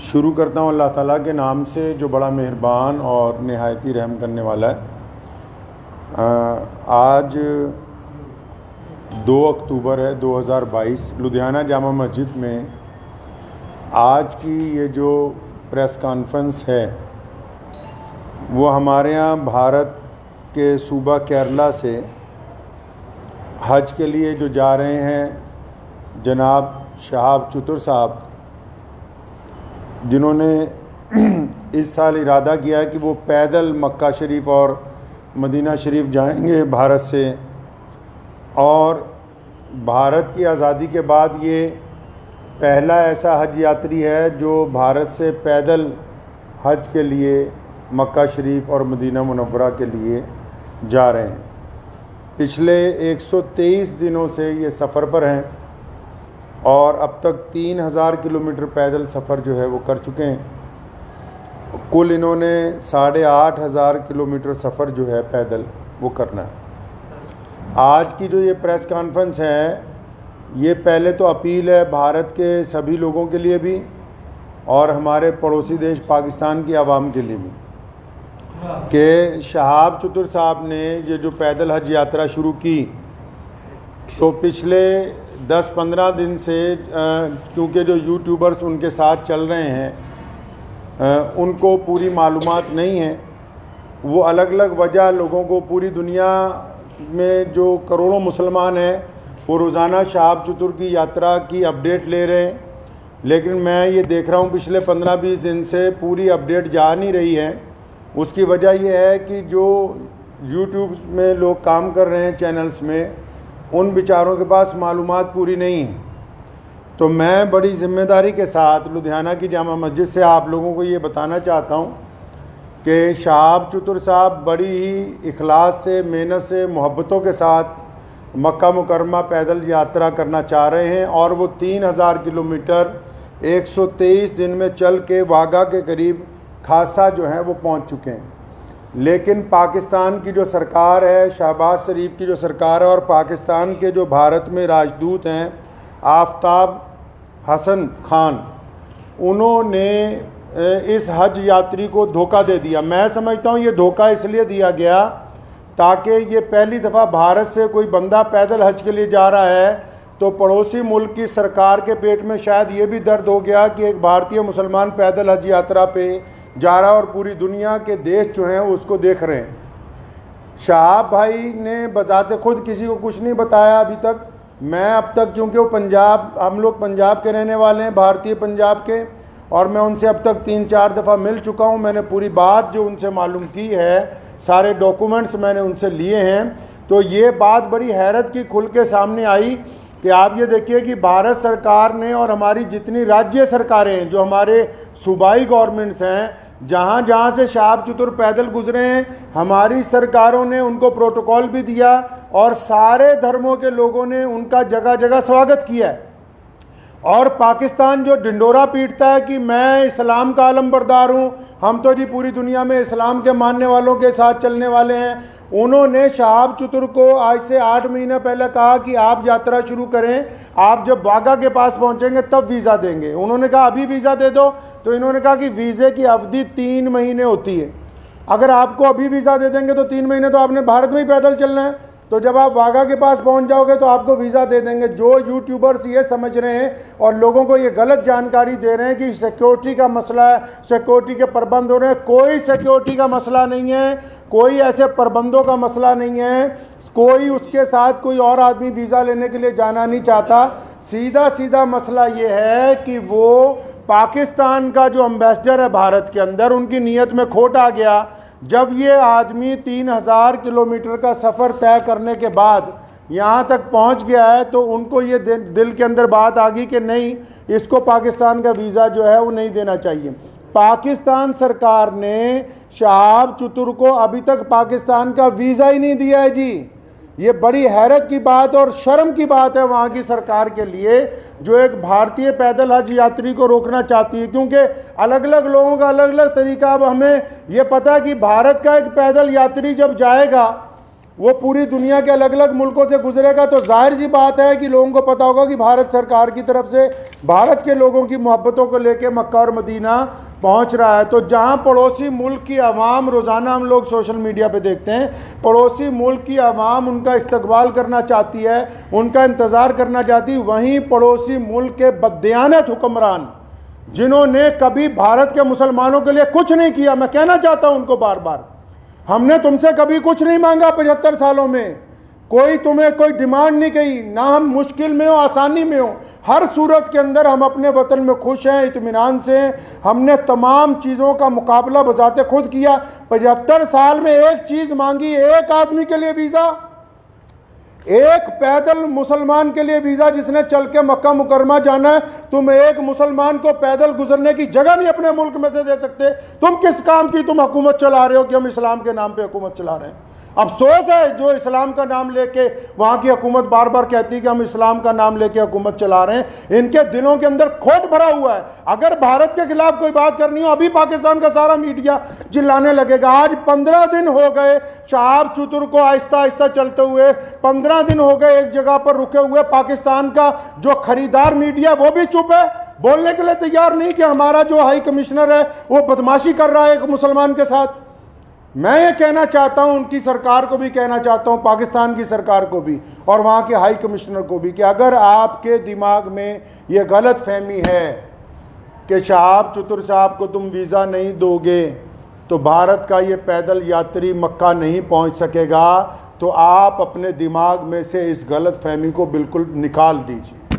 शुरू करता हूँ अल्लाह ताला के नाम से जो बड़ा मेहरबान और नहायती रहम करने वाला है। आज 2 अक्टूबर है 2022। लुधियाना जामा मस्जिद में आज की ये जो प्रेस कॉन्फ्रेंस है वो हमारे यहाँ भारत के सूबा केरला से हज के लिए जो जा रहे हैं जनाब शहाब चतुर साहब, जिन्होंने इस साल इरादा किया है कि वो पैदल मक्का शरीफ और मदीना शरीफ जाएंगे भारत से, और भारत की आज़ादी के बाद ये पहला ऐसा हज यात्री है जो भारत से पैदल हज के लिए मक्का शरीफ और मदीना मुनव्वरा के लिए जा रहे हैं। पिछले 123 दिनों से ये सफ़र पर हैं और अब तक 3000 किलोमीटर पैदल सफ़र जो है वो कर चुके हैं। कुल इन्होंने 8500 किलोमीटर सफ़र जो है पैदल वो करना है। आज की जो ये प्रेस कॉन्फ्रेंस है ये पहले तो अपील है भारत के सभी लोगों के लिए भी और हमारे पड़ोसी देश पाकिस्तान की आवाम के लिए भी कि शहाब चतुर साहब ने ये जो पैदल हज यात्रा शुरू की तो पिछले 10-15 दिन से क्योंकि जो यूट्यूबर्स उनके साथ चल रहे हैं उनको पूरी मालूमात नहीं है। वो अलग अलग वजह लोगों को, पूरी दुनिया में जो करोड़ों मुसलमान हैं वो रोज़ाना शहाब चतुर की यात्रा की अपडेट ले रहे हैं, लेकिन मैं ये देख रहा हूँ पिछले 15-20 दिन से पूरी अपडेट जा नहीं रही है। उसकी वजह यह है कि जो यूट्यूब में लोग काम कर रहे हैं चैनल्स में, उन बेचारों के पास मालूमात पूरी नहीं है। तो मैं बड़ी ज़िम्मेदारी के साथ लुधियाना की जामा मस्जिद से आप लोगों को ये बताना चाहता हूँ कि शहाब चतुर साहब बड़ी ही इखलास से, मेहनत से, मोहब्बतों के साथ मक्का मुकरमा पैदल यात्रा करना चाह रहे हैं और वो 3000 किलोमीटर 123 दिन में चल के वाघा के करीब खासा जो है वो पहुँच चुके हैं। लेकिन पाकिस्तान की जो सरकार है, शहबाज शरीफ की जो सरकार है, और पाकिस्तान के जो भारत में राजदूत हैं आफ्ताब हसन खान, उन्होंने इस हज यात्री को धोखा दे दिया। मैं समझता हूँ ये धोखा इसलिए दिया गया ताकि ये पहली दफ़ा भारत से कोई बंदा पैदल हज के लिए जा रहा है तो पड़ोसी मुल्क की सरकार के पेट में शायद ये भी दर्द हो गया कि एक भारतीय मुसलमान पैदल हज यात्रा पे जा रहा है और पूरी दुनिया के देश जो हैं उसको देख रहे हैं। शहाब भाई ने बजाते खुद किसी को कुछ नहीं बताया अभी तक। मैं अब तक, क्योंकि वो पंजाब, हम लोग पंजाब के रहने वाले हैं, भारतीय पंजाब के, और मैं उनसे अब तक 3-4 दफ़ा मिल चुका हूँ। मैंने पूरी बात जो उनसे मालूम की है, सारे डॉक्यूमेंट्स मैंने उनसे लिए हैं। तो ये बात बड़ी हैरत की खुल के सामने आई कि आप ये देखिए कि भारत सरकार ने और हमारी जितनी राज्य सरकारें हैं, जो हमारे सूबाई गवर्नमेंट्स हैं, जहाँ जहाँ से शहाब चतुर पैदल गुजरे हैं, हमारी सरकारों ने उनको प्रोटोकॉल भी दिया और सारे धर्मों के लोगों ने उनका जगह जगह स्वागत किया है। और पाकिस्तान जो ढिंडोरा पीटता है कि मैं इस्लाम का आलमबरदार हूँ, हम तो जी पूरी दुनिया में इस्लाम के मानने वालों के साथ चलने वाले हैं, उन्होंने शहाब चतुर को आज से 8 महीने पहले कहा कि आप यात्रा शुरू करें, आप जब वाघा के पास पहुँचेंगे तब वीज़ा देंगे। उन्होंने कहा अभी वीज़ा दे दो, तो इन्होंने कहा कि वीज़े की अवधि 3 महीने होती है। अगर आपको अभी वीज़ा दे देंगे तो 3 महीने तो आपने भारत में ही पैदल चलना है, तो जब आप वाघा के पास पहुंच जाओगे तो आपको वीज़ा दे देंगे। जो यूट्यूबर्स ये समझ रहे हैं और लोगों को ये गलत जानकारी दे रहे हैं कि सिक्योरिटी का मसला है, सिक्योरिटी के प्रबंध हो रहे हैं, कोई सिक्योरिटी का मसला नहीं है, कोई ऐसे प्रबंधों का मसला नहीं है, कोई उसके साथ कोई और आदमी वीज़ा लेने के लिए जाना नहीं चाहता। सीधा सीधा मसला ये है कि वो पाकिस्तान का जो एम्बेसडर है भारत के अंदर, उनकी नीयत में खोट आ गया। जब ये आदमी 3000 किलोमीटर का सफ़र तय करने के बाद यहाँ तक पहुँच गया है तो उनको ये दिल के अंदर बात आ गई कि नहीं, इसको पाकिस्तान का वीज़ा जो है वो नहीं देना चाहिए। पाकिस्तान सरकार ने शहाब चतुर को अभी तक पाकिस्तान का वीज़ा ही नहीं दिया है जी। ये बड़ी हैरत की बात और शर्म की बात है वहाँ की सरकार के लिए, जो एक भारतीय पैदल हज यात्री को रोकना चाहती है, क्योंकि अलग अलग लोगों का अलग अलग तरीका। अब हमें ये पता है कि भारत का एक पैदल यात्री जब जाएगा वो पूरी दुनिया के अलग अलग मुल्कों से गुजरेगा तो जाहिर सी बात है कि लोगों को पता होगा कि भारत सरकार की तरफ से भारत के लोगों की मोहब्बतों को लेकर मक्का और मदीना पहुंच रहा है। तो जहां पड़ोसी मुल्क की आवाम, रोज़ाना हम लोग सोशल मीडिया पे देखते हैं, पड़ोसी मुल्क की आवाम उनका इस्तकबाल करना चाहती है, उनका इंतज़ार करना चाहती है, वहीं पड़ोसी मुल्क के बददियानत हुक्मरान जिन्होंने कभी भारत के मुसलमानों के लिए कुछ नहीं किया, मैं कहना चाहता हूं उनको बार बार, हमने तुमसे कभी कुछ नहीं मांगा 75 सालों में, कोई तुम्हें कोई डिमांड नहीं की, ना हम मुश्किल में हो आसानी में हो, हर सूरत के अंदर हम अपने वतन में खुश हैं, इत्मीनान से हैं। हमने तमाम चीज़ों का मुकाबला बजाते खुद किया। 75 साल में एक चीज़ मांगी, एक आदमी के लिए वीज़ा, एक पैदल मुसलमान के लिए वीज़ा जिसने चल के मक्का मुकरमा जाना है, तुम एक मुसलमान को पैदल गुजरने की जगह नहीं अपने मुल्क में से दे सकते। तुम किस काम की तुम हुकूमत चला रहे हो कि हम इस्लाम के नाम पे हुकूमत चला रहे हैं। अफसोस है जो इस्लाम का नाम लेके वहाँ की हुकूमत बार बार कहती है कि हम इस्लाम का नाम लेके हुकूमत चला रहे हैं, इनके दिलों के अंदर खोट भरा हुआ है। अगर भारत के खिलाफ कोई बात करनी हो, अभी पाकिस्तान का सारा मीडिया चिल्लाने लगेगा। आज 15 दिन हो गए शहाब चतुर को आहिस्ता आहिस्ता चलते हुए, 15 दिन हो गए एक जगह पर रुके हुए। पाकिस्तान का जो खरीदार मीडिया वो भी चुप है, बोलने के लिए तैयार नहीं कि हमारा जो हाई कमिश्नर है वो बदमाशी कर रहा है एक मुसलमान के साथ। मैं ये कहना चाहता हूं, उनकी सरकार को भी कहना चाहता हूं, पाकिस्तान की सरकार को भी और वहाँ के हाई कमिश्नर को भी, कि अगर आपके दिमाग में ये गलत फहमी है कि शहाब चतुर साहब को तुम वीज़ा नहीं दोगे तो भारत का ये पैदल यात्री मक्का नहीं पहुँच सकेगा, तो आप अपने दिमाग में से इस गलत फहमी को बिल्कुल निकाल दीजिए।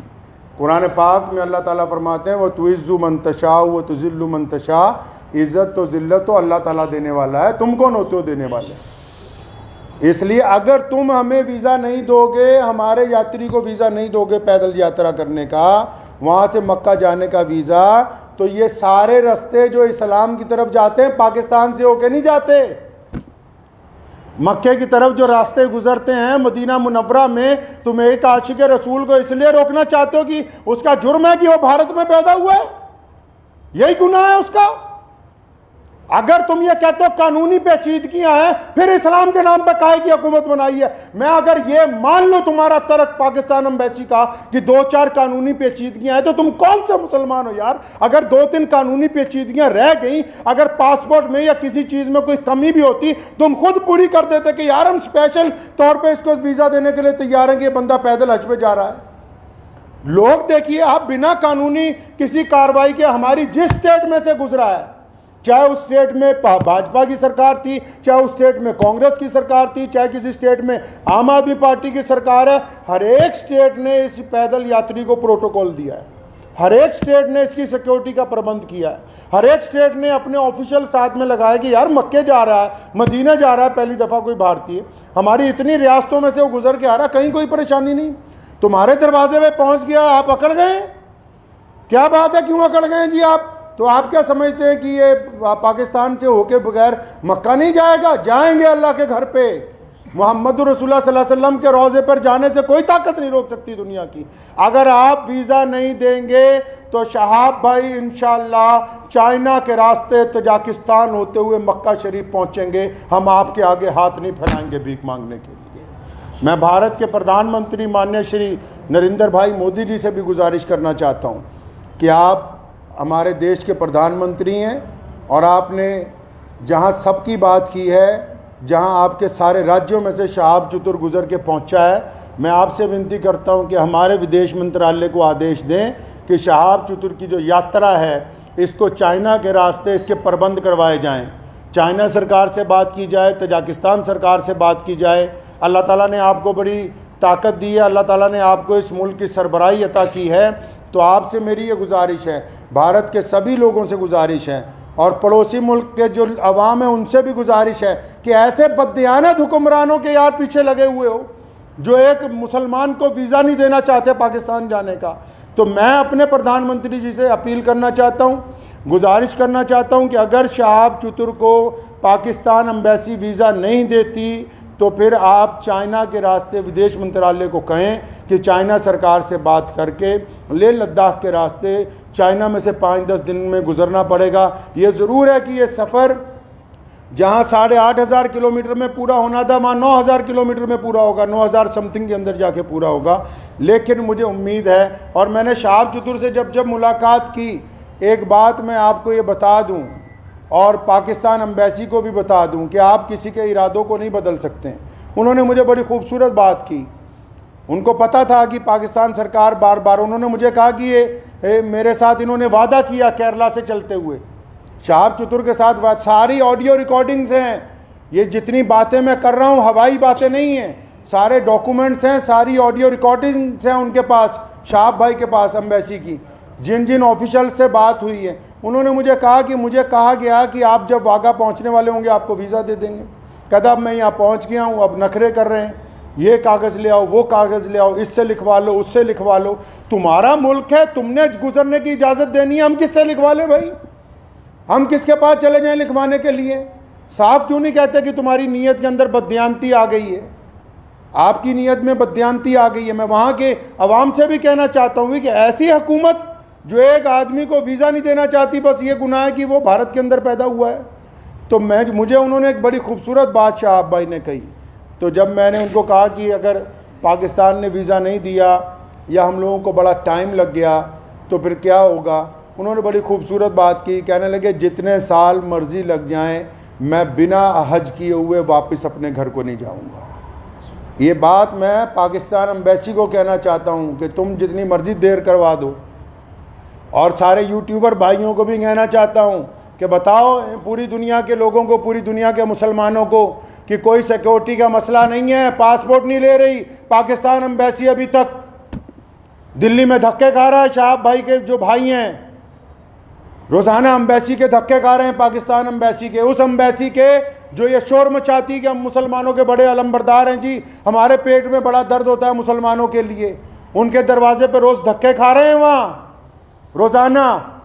कुरान पाक में अल्लाह ताला फरमाते हैं, वह तुइज़्ज़ु मन तशा व तुज़िल्लु मन तशा, इज़्ज़त तो ज़िल्लत तो अल्लाह ताला देने वाला है, तुम कौन होते हो देने वाले। इसलिए अगर तुम हमें वीज़ा नहीं दोगे, हमारे यात्री को वीज़ा नहीं दोगे पैदल यात्रा करने का, वहाँ से मक्का जाने का वीज़ा, तो ये सारे रास्ते जो इस्लाम की तरफ जाते हैं पाकिस्तान से होके नहीं जाते। मक्के की तरफ जो रास्ते गुजरते हैं मदीना मुनव्वरा में, तुम एक आशिक रसूल को इसलिए रोकना चाहते हो कि उसका जुर्म है कि वो भारत में पैदा हुआ है, यही गुनाह है उसका। अगर तुम ये कहते हो कानूनी पेचीदगियां हैं, फिर इस्लाम के नाम पर काहे की हुकूमत बनाई है। मैं अगर ये मान लो तुम्हारा तर्क पाकिस्तान एम्बेसी का कि 2-4 कानूनी पेचीदगियां हैं, तो तुम कौन से मुसलमान हो यार। अगर 2-3 कानूनी पेचीदगियां रह गई, अगर पासपोर्ट में या किसी चीज़ में कोई कमी भी होती, तुम खुद पूरी कर देते कि यार हम स्पेशल तौर पर इसको वीज़ा देने के लिए तैयार हैं कि ये बंदा पैदल हज पे जा रहा है। लोग देखिए, आप बिना कानूनी किसी कार्रवाई के हमारी जिस स्टेट में से गुजरा है, चाहे उस स्टेट में भाजपा की सरकार थी, चाहे उस स्टेट में कांग्रेस की सरकार थी, चाहे किसी स्टेट में आम आदमी पार्टी की सरकार है, हर एक स्टेट ने इस पैदल यात्री को प्रोटोकॉल दिया है, हर एक स्टेट ने इसकी सिक्योरिटी का प्रबंध किया है, हर एक स्टेट ने अपने ऑफिशियल साथ में लगाया कि यार मक्के जा रहा है, मदीना जा रहा है पहली दफ़ा कोई भारतीय, हमारी इतनी रियासतों में से वो गुजर के आ रहा, कहीं कोई परेशानी नहीं। तुम्हारे दरवाजे पे पहुँच गया, आप अकड़ गए, क्या बात है, क्यों अकड़ गए जी आप। तो आप क्या समझते हैं कि ये पाकिस्तान से होके बगैर मक्का नहीं जाएगा? जाएंगे अल्लाह के घर पे। मोहम्मद रसूलुल्लाह सल्लल्लाहु अलैहि वसल्लम के रोज़े पर जाने से कोई ताकत नहीं रोक सकती दुनिया की। अगर आप वीज़ा नहीं देंगे तो शहाब भाई इंशाअल्लाह चाइना के रास्ते तजाकिस्तान होते हुए मक्का शरीफ पहुँचेंगे। हम आपके आगे हाथ नहीं फैलाएंगे भीख मांगने के लिए। मैं भारत के प्रधानमंत्री माननीय श्री नरेंद्र भाई मोदी जी से भी गुजारिश करना चाहता हूँ कि आप हमारे देश के प्रधानमंत्री हैं और आपने जहां सबकी बात की है, जहां आपके सारे राज्यों में से शहाब चतुर गुजर के पहुंचा है, मैं आपसे विनती करता हूं कि हमारे विदेश मंत्रालय को आदेश दें कि शहाब चतुर की जो यात्रा है इसको चाइना के रास्ते इसके प्रबंध करवाए जाएं। चाइना सरकार से बात की जाए, तजाकिस्तान सरकार से बात की जाए। अल्लाह ताला ने आपको बड़ी ताकत दी है, अल्लाह ताला ने आपको इस मुल्क की सरबराही अता की है। तो आपसे मेरी ये गुजारिश है, भारत के सभी लोगों से गुजारिश है और पड़ोसी मुल्क के जो अवाम है उनसे भी गुजारिश है कि ऐसे बददियानत हुक्मरानों के यार पीछे लगे हुए हो जो एक मुसलमान को वीज़ा नहीं देना चाहते पाकिस्तान जाने का। तो मैं अपने प्रधानमंत्री जी से अपील करना चाहता हूँ, गुजारिश करना चाहता हूँ कि अगर शहाब चतुर को पाकिस्तान एम्बेसी वीज़ा नहीं देती तो फिर आप चाइना के रास्ते विदेश मंत्रालय को कहें कि चाइना सरकार से बात करके लेह लद्दाख के रास्ते चाइना में से 5-10 दिन में गुजरना पड़ेगा। ये ज़रूर है कि ये सफ़र जहाँ 8,500 किलोमीटर में पूरा होना था वहाँ 9,000 किलोमीटर में पूरा होगा, 9,000 समथिंग के अंदर जाके पूरा होगा। लेकिन मुझे उम्मीद है, और मैंने शहाब चतुर से जब मुलाकात की, एक बात मैं आपको ये बता दूं और पाकिस्तान एम्बेसी को भी बता दूं कि आप किसी के इरादों को नहीं बदल सकते हैं। उन्होंने मुझे बड़ी खूबसूरत बात की। उनको पता था कि पाकिस्तान सरकार बार बार, उन्होंने मुझे कहा कि ये मेरे साथ इन्होंने वादा किया केरला से चलते हुए, शहाब चतुर के साथ सारी ऑडियो रिकॉर्डिंग्स हैं। ये जितनी बातें मैं कर रहा हूँ हवाई बातें नहीं हैं, सारे डॉक्यूमेंट्स हैं, सारी ऑडियो रिकॉर्डिंग्स हैं उनके पास, शहाब भाई के पास एम्बेसी की, जिन जिन ऑफिशियल से बात हुई है। उन्होंने मुझे कहा कि मुझे कहा गया कि आप जब वाघा पहुँचने वाले होंगे आपको वीज़ा दे देंगे। कहता अब मैं यहाँ पहुँच गया हूँ, अब नखरे कर रहे हैं, ये कागज़ ले आओ, वो कागज़ ले आओ, इससे लिखवा लो, उससे लिखवा लो। तुम्हारा मुल्क है, तुमने गुजरने की इजाज़त देनी है, हम किससे लिखवा ले भाई? हम किसके पास चले जाएं लिखवाने के लिए? साफ क्यों नहीं कहते कि तुम्हारी नीयत के अंदर बददियानती आ गई है, आपकी नीयत में बददियानती आ गई है। मैं वहाँ के अवाम से भी कहना चाहता हूँ कि ऐसी हुकूमत जो एक आदमी को वीज़ा नहीं देना चाहती, बस ये गुनाह है कि वो भारत के अंदर पैदा हुआ है। तो मुझे उन्होंने एक बड़ी खूबसूरत बात शहाब भाई ने कही। तो जब मैंने उनको कहा कि अगर पाकिस्तान ने वीज़ा नहीं दिया या हम लोगों को बड़ा टाइम लग गया तो फिर क्या होगा, उन्होंने बड़ी खूबसूरत बात की। कहने लगे जितने साल मर्ज़ी लग जाएं, मैं बिना हज किए हुए वापस अपने घर को नहीं जाऊंगा। ये बात मैं पाकिस्तान एम्बेसी को कहना चाहता हूं कि तुम जितनी मर्ज़ी देर करवा दो। और सारे यूट्यूबर भाइयों को भी कहना चाहता हूं कि बताओ पूरी दुनिया के लोगों को, पूरी दुनिया के मुसलमानों को कि कोई सिक्योरिटी का मसला नहीं है, पासपोर्ट नहीं ले रही पाकिस्तान एम्बेसी। अभी तक दिल्ली में धक्के खा रहा है, शहाब भाई के जो भाई हैं रोज़ाना एम्बेसी के धक्के खा रहे हैं, पाकिस्तान एम्बेसी के, उस एम्बेसी के जो ये शोर मचाती कि हम मुसलमानों के बड़े अलमबरदार हैं जी, हमारे पेट में बड़ा दर्द होता है मुसलमानों के लिए। उनके दरवाजे पे रोज़ धक्के खा रहे हैं वहाँ रोज़ाना।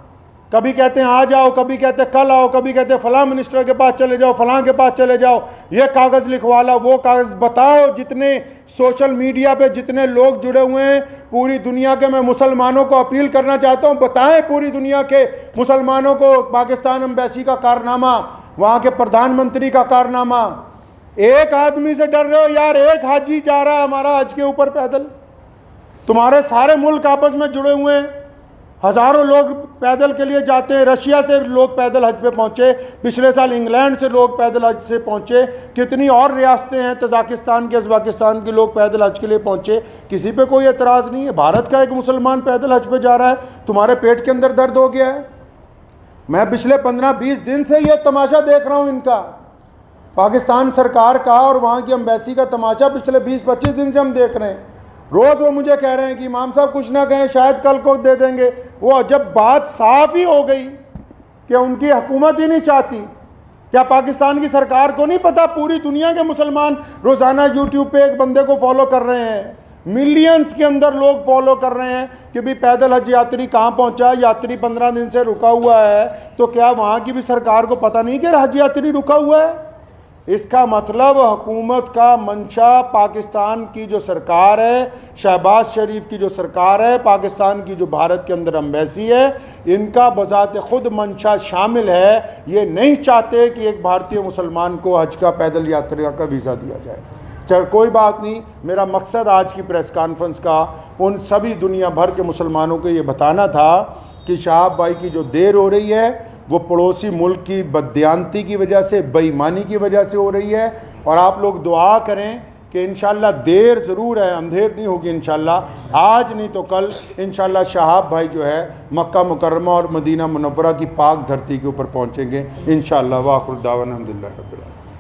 कभी कहते हैं आ जाओ, कभी कहते हैं कल आओ, कभी कहते हैं फ़लाँ मिनिस्टर के पास चले जाओ, फ़लाँ के पास चले जाओ, ये कागज़ लिखवा लो, वो कागज़। बताओ जितने सोशल मीडिया पे जितने लोग जुड़े हुए हैं पूरी दुनिया के, मैं मुसलमानों को अपील करना चाहता हूँ, बताएं पूरी दुनिया के मुसलमानों को पाकिस्तान एम्बेसी का कारनामा, वहाँ के प्रधानमंत्री का कारनामा। एक आदमी से डर रहे हो यार, एक हाजी जा रहा है हमारा हज के ऊपर पैदल, तुम्हारे सारे मुल्क आपस में जुड़े हुए हैं, हज़ारों लोग पैदल के लिए जाते हैं। रशिया से लोग पैदल हज पे पहुँचे, पिछले साल इंग्लैंड से लोग पैदल हज से पहुँचे, कितनी और रियासतें हैं, तजाकिस्तान के, उज़्बेकिस्तान के लोग पैदल हज के लिए पहुँचे। किसी पे कोई एतराज़ नहीं है। भारत का एक मुसलमान पैदल हज पे जा रहा है, तुम्हारे पेट के अंदर दर्द हो गया है। मैं पिछले 15-20 दिन से ये तमाशा देख रहा हूँ इनका, पाकिस्तान सरकार का और वहाँ की एम्बेसी का तमाशा पिछले 20-25 दिन से हम देख रहे हैं। रोज़ वो मुझे कह रहे हैं कि इमाम साहब कुछ ना कहें, शायद कल को दे देंगे। वो जब बात साफ ही हो गई कि उनकी हुकूमत ही नहीं चाहती, क्या पाकिस्तान की सरकार को नहीं पता पूरी दुनिया के मुसलमान रोज़ाना यूट्यूब पे एक बंदे को फॉलो कर रहे हैं, मिलियंस के अंदर लोग फॉलो कर रहे हैं कि भी पैदल हज यात्री कहाँ पहुँचा, यात्री 15 दिन से रुका हुआ है। तो क्या वहाँ की भी सरकार को पता नहीं कि हज यात्री रुका हुआ है? इसका मतलब हुकूमत का मंशा, पाकिस्तान की जो सरकार है, शहबाज शरीफ की जो सरकार है, पाकिस्तान की जो भारत के अंदर एम्बेसी है, इनका बजाते खुद मंशा शामिल है। ये नहीं चाहते कि एक भारतीय मुसलमान को हज का पैदल यात्रा का वीज़ा दिया जाए। चल कोई बात नहीं, मेरा मकसद आज की प्रेस कॉन्फ्रेंस का उन सभी दुनिया भर के मुसलमानों को ये बताना था कि शहाब भाई की जो देर हो रही है वो पड़ोसी मुल्क की बददियानती की वजह से, बेईमानी की वजह से हो रही है। और आप लोग दुआ करें कि इंशाल्लाह देर ज़रूर है, अंधेर नहीं होगी इंशाल्लाह, आज नहीं तो कल इंशाल्लाह शहाब भाई जो है मक्का मुकर्रमा और मदीना मुनव्वरा की पाक धरती के ऊपर पहुँचेंगे इंशाल्लाह। वाक़िर दावाना अल्हम्दुलिल्लाह रब्बिल आलमीन।